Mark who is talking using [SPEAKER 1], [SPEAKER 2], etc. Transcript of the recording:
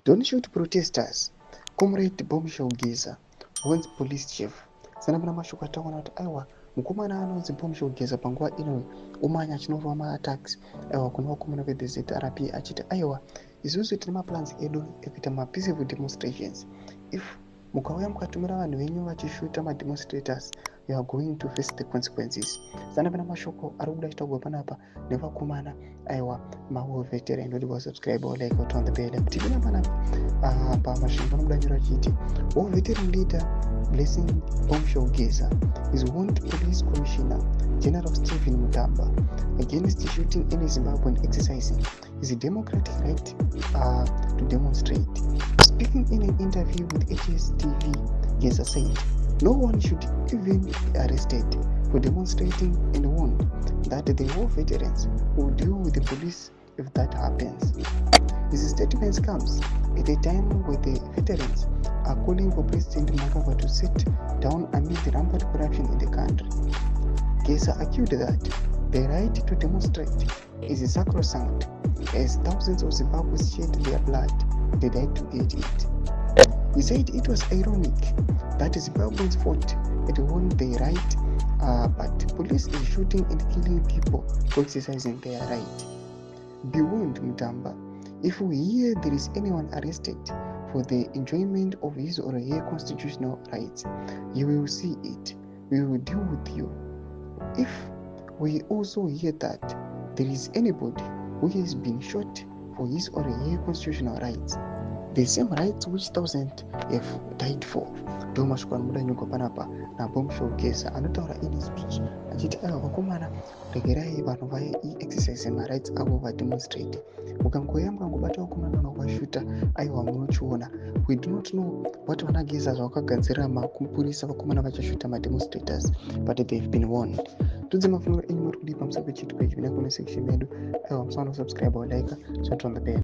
[SPEAKER 1] Don't shoot protesters. Comrade Bombshell Geza warns police chief. Sanapana mashoko ataona kuti aiwa mukomana anonzi Bombshell Geza panguva ino umanya chinorwa maatax aiwa kuna vakomana veZRP achiti aiwa isusu tine maplans edu ekuita mapeaceful demonstrations. If mukauya mukatumira vanhu venyu vachishuta mademonstrators, you are going to face the consequences. Sanapana mashoko ari kuda chitagwa panapa nevakomana aiwa mawar veteran. Ndoti wasubscribe or like or turn the bell kuti vina panapa pamashingo anobuda nyora chiti war veteran leader Blessing Bombshell Geza is warned police commissioner General Stephen Mutamba against shooting any Zimbabwean exercising his democratic right to demonstrate. Speaking in an interview with HSTV, Geza said no one should even be arrested for demonstrating and warned that the war veterans will deal with the police if that happens. His statement comes at a time where the veterans are calling for President Mugabe to sit down amid the rampant corruption in the country. Geza argued that the right to demonstrate is sacrosanct, as thousands of Zimbabweans shed their blood they died to get it. He said it was ironic that Zimbabweans fought and won their right, but police is shooting and killing people for exercising their right. Be warned, Mutamba. If we hear there is anyone arrested for the enjoyment of his or her constitutional rights, you will see it. We will deal with you. If we also hear that there is anybody who has been shot for his or her constitutional rights, the same rights which thousands have died for. Ndomashoko anobuda nyuka panapa naBombshell Geza anotaura in his speech achiti aiwa vakomana regerai vanhu vaexercise marights avo vademonstrate. Mukangoya mukangobata vakomana vanokuvashuta aiwa munochiona. We do not know what vana Geza zvavakagadzirira mapurisa vakomana vachashuta mademonstrators, but they have been warned. Tudze mafuniro enyu muri kudii pamusoro pechituko ichi? Vina comment section yedu. Aiwa musaona kusubscribe or like, turn on the bell.